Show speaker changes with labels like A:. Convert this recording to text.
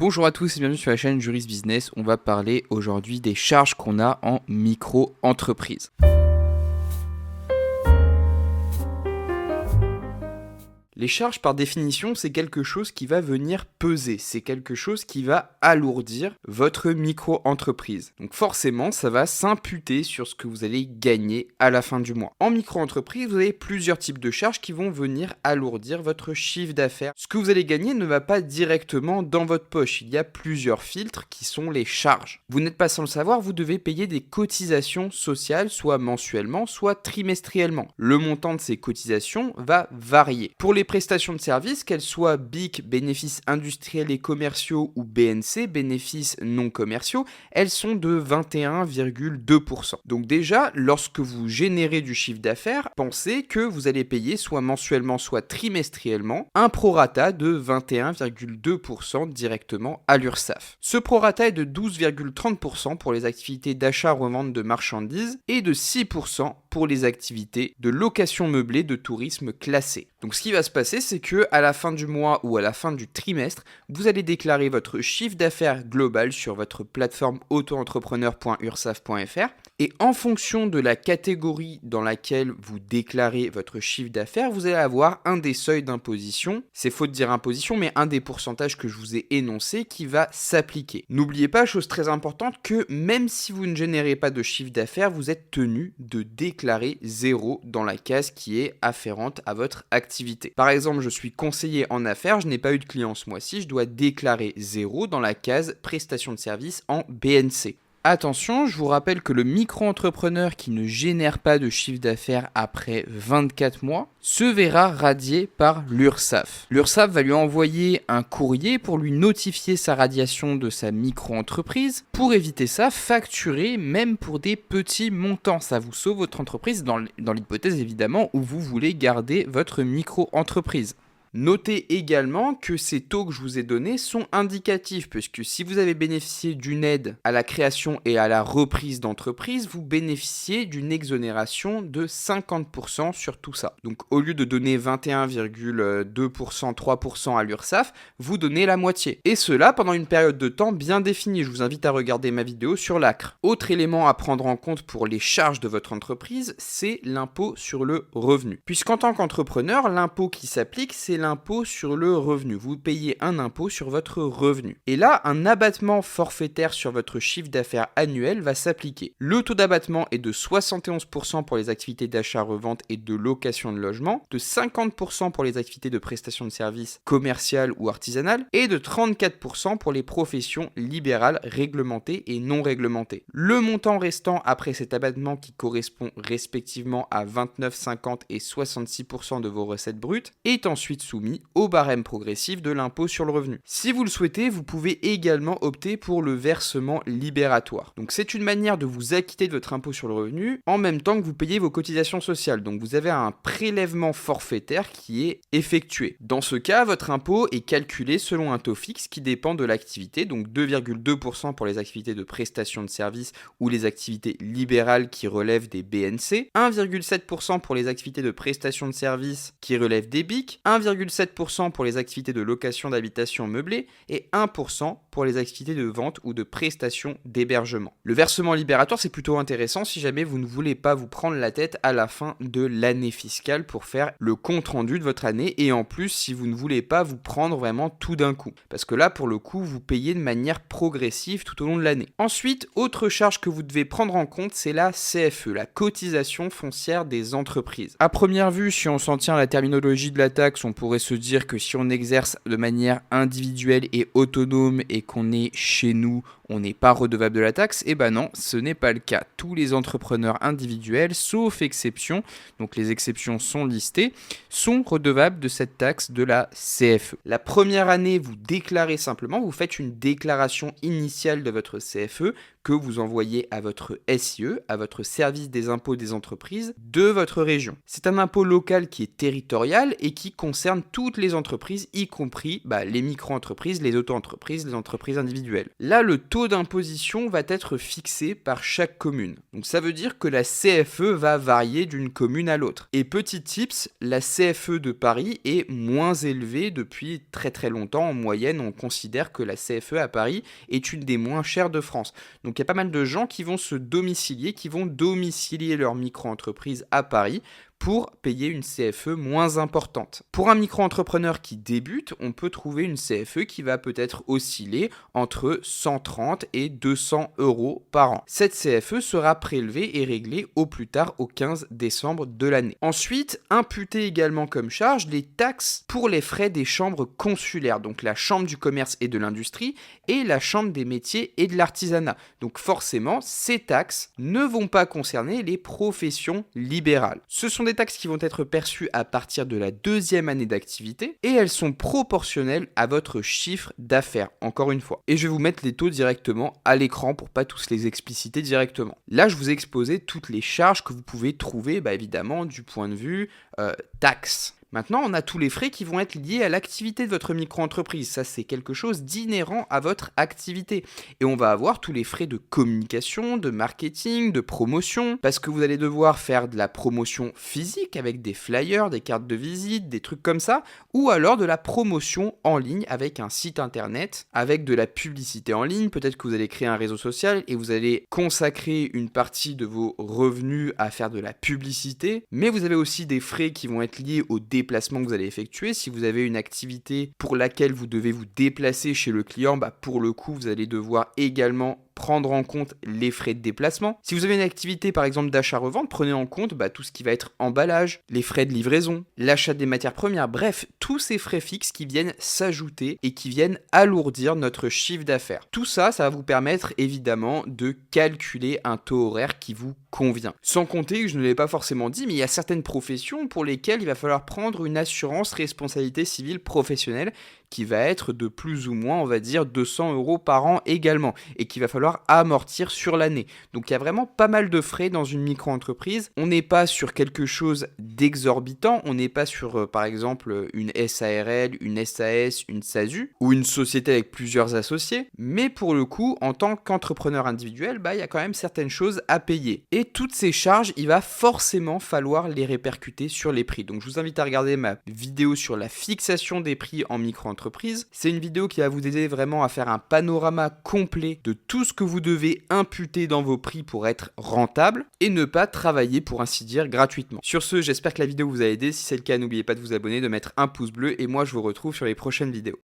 A: Bonjour à tous et bienvenue sur la chaîne Juris Business. On va parler aujourd'hui des charges qu'on a en micro-entreprise. Les charges, par définition, c'est quelque chose qui va venir peser, c'est quelque chose qui va alourdir votre micro-entreprise. Donc forcément, ça va s'imputer sur ce que vous allez gagner à la fin du mois. En micro-entreprise, vous avez plusieurs types de charges qui vont venir alourdir votre chiffre d'affaires. Ce que vous allez gagner ne va pas directement dans votre poche. Il y a plusieurs filtres qui sont les charges. Vous n'êtes pas sans le savoir, vous devez payer des cotisations sociales, soit mensuellement, soit trimestriellement. Le montant de ces cotisations va varier. Pour les prestations de services, qu'elles soient BIC, bénéfices industriels et commerciaux, ou BNC, bénéfices non commerciaux, elles sont de 21,2%. Donc déjà, lorsque vous générez du chiffre d'affaires, pensez que vous allez payer soit mensuellement, soit trimestriellement, un prorata de 21,2% directement à l'URSSAF. Ce prorata est de 12,30% pour les activités d'achat-revente de marchandises et de 6% pour les activités de location meublée de tourisme classé. Donc ce qui va se passer, c'est que à la fin du mois ou à la fin du trimestre, vous allez déclarer votre chiffre d'affaires global sur votre plateforme auto-entrepreneur.ursaf.fr et en fonction de la catégorie dans laquelle vous déclarez votre chiffre d'affaires, vous allez avoir un des seuils d'imposition, c'est faux de dire imposition, mais un des pourcentages que je vous ai énoncé qui va s'appliquer. N'oubliez pas, chose très importante, que même si vous ne générez pas de chiffre d'affaires, vous êtes tenu de déclarer 0 dans la case qui est afférente à votre activité. Par exemple, je suis conseiller en affaires, je n'ai pas eu de clients ce mois-ci, je dois déclarer 0 dans la case prestation de service en BNC. Attention, je vous rappelle que le micro-entrepreneur qui ne génère pas de chiffre d'affaires après 24 mois se verra radié par l'URSSAF. L'URSSAF va lui envoyer un courrier pour lui notifier sa radiation de sa micro-entreprise. Pour éviter ça, facturez même pour des petits montants. Ça vous sauve votre entreprise dans l'hypothèse évidemment où vous voulez garder votre micro-entreprise. Notez également que ces taux que je vous ai donnés sont indicatifs, puisque si vous avez bénéficié d'une aide à la création et à la reprise d'entreprise, vous bénéficiez d'une exonération de 50% sur tout ça. Donc au lieu de donner 21,2%, 3% à l'URSSAF, vous donnez la moitié. Et cela pendant une période de temps bien définie. Je vous invite à regarder ma vidéo sur l'ACRE. Autre élément à prendre en compte pour les charges de votre entreprise, c'est l'impôt sur le revenu. Puisqu'en tant qu'entrepreneur, l'impôt qui s'applique, c'est l'impôt sur le revenu. Vous payez un impôt sur votre revenu. Et là, un abattement forfaitaire sur votre chiffre d'affaires annuel va s'appliquer. Le taux d'abattement est de 71% pour les activités d'achat-revente et de location de logement, de 50% pour les activités de prestation de services commerciales ou artisanales et de 34% pour les professions libérales réglementées et non réglementées. Le montant restant après cet abattement qui correspond respectivement à 29, 50 et 66% de vos recettes brutes est ensuite soumis au barème progressif de l'impôt sur le revenu. Si vous le souhaitez, vous pouvez également opter pour le versement libératoire. Donc c'est une manière de vous acquitter de votre impôt sur le revenu en même temps que vous payez vos cotisations sociales. Donc vous avez un prélèvement forfaitaire qui est effectué. Dans ce cas, votre impôt est calculé selon un taux fixe qui dépend de l'activité, donc 2,2% pour les activités de prestation de services ou les activités libérales qui relèvent des BNC, 1,7% pour les activités de prestation de services qui relèvent des BIC, 1,7% pour les activités de location d'habitation meublée et 1% pour les activités de vente ou de prestation d'hébergement. Le versement libératoire, c'est plutôt intéressant si jamais vous ne voulez pas vous prendre la tête à la fin de l'année fiscale pour faire le compte-rendu de votre année et en plus si vous ne voulez pas vous prendre vraiment tout d'un coup. Parce que là, pour le coup, vous payez de manière progressive tout au long de l'année. Ensuite, autre charge que vous devez prendre en compte, c'est la CFE, la cotisation foncière des entreprises. À première vue, si on s'en tient à la terminologie de la taxe, on pourrait se dire que si on exerce de manière individuelle et autonome et qu'on est chez nous, on n'est pas redevable de la taxe. Eh ben non, ce n'est pas le cas. Tous les entrepreneurs individuels, sauf exception, donc les exceptions sont listées, sont redevables de cette taxe de la CFE. La première année, vous déclarez simplement, vous faites une déclaration initiale de votre CFE que vous envoyez à votre SIE, à votre service des impôts des entreprises de votre région. C'est un impôt local qui est territorial et qui concerne toutes les entreprises, y compris les micro-entreprises, les auto-entreprises, les entreprises individuelles. Là, le taux taux d'imposition va être fixé par chaque commune. Donc ça veut dire que la CFE va varier d'une commune à l'autre. Et petit tips, la CFE de Paris est moins élevée depuis très très longtemps. En moyenne, on considère que la CFE à Paris est une des moins chères de France. Donc il y a pas mal de gens qui vont se domicilier, qui vont domicilier leur micro-entreprise à Paris pour payer une CFE moins importante. Pour un micro-entrepreneur qui débute, on peut trouver une CFE qui va peut-être osciller entre 130 et 200 euros par an. Cette CFE sera prélevée et réglée au plus tard au 15 décembre de l'année. Ensuite, imputez également comme charge les taxes pour les frais des chambres consulaires, donc la chambre du commerce et de l'industrie et la chambre des métiers et de l'artisanat. Donc forcément, ces taxes ne vont pas concerner les professions libérales. Ce sont des taxes qui vont être perçues à partir de la deuxième année d'activité et elles sont proportionnelles à votre chiffre d'affaires, encore une fois. Et je vais vous mettre les taux directement à l'écran pour pas tous les expliciter directement. Là, je vous ai exposé toutes les charges que vous pouvez trouver, évidemment, du point de vue taxes. Maintenant, on a tous les frais qui vont être liés à l'activité de votre micro-entreprise. Ça, c'est quelque chose d'inhérent à votre activité. Et on va avoir tous les frais de communication, de marketing, de promotion, parce que vous allez devoir faire de la promotion physique avec des flyers, des cartes de visite, des trucs comme ça, ou alors de la promotion en ligne avec un site internet, avec de la publicité en ligne. Peut-être que vous allez créer un réseau social et vous allez consacrer une partie de vos revenus à faire de la publicité. Mais vous avez aussi des frais qui vont être liés au déplacement que vous allez effectuer. Si vous avez une activité pour laquelle vous devez vous déplacer chez le client, pour le coup, vous allez devoir également prendre en compte les frais de déplacement. Si vous avez une activité par exemple d'achat-revente, prenez en compte tout ce qui va être emballage, les frais de livraison, l'achat des matières premières, bref, tous ces frais fixes qui viennent s'ajouter et qui viennent alourdir notre chiffre d'affaires. Tout ça, ça va vous permettre évidemment de calculer un taux horaire qui vous convient. Sans compter que je ne l'ai pas forcément dit, mais il y a certaines professions pour lesquelles il va falloir prendre une assurance responsabilité civile professionnelle qui va être de plus ou moins, on va dire, 200 euros par an également, et qu'il va falloir amortir sur l'année. Donc il y a vraiment pas mal de frais dans une micro-entreprise. On n'est pas sur quelque chose d'exorbitant, on n'est pas sur, par exemple, une SARL, une SAS, une SASU, ou une société avec plusieurs associés, mais pour le coup, en tant qu'entrepreneur individuel, il y a quand même certaines choses à payer. Et toutes ces charges, il va forcément falloir les répercuter sur les prix. Donc je vous invite à regarder ma vidéo sur la fixation des prix en micro-entreprise. C'est une vidéo qui va vous aider vraiment à faire un panorama complet de tout ce que vous devez imputer dans vos prix pour être rentable et ne pas travailler pour ainsi dire gratuitement. Sur ce, j'espère que la vidéo vous a aidé. Si c'est le cas, n'oubliez pas de vous abonner, de mettre un pouce bleu et moi je vous retrouve sur les prochaines vidéos.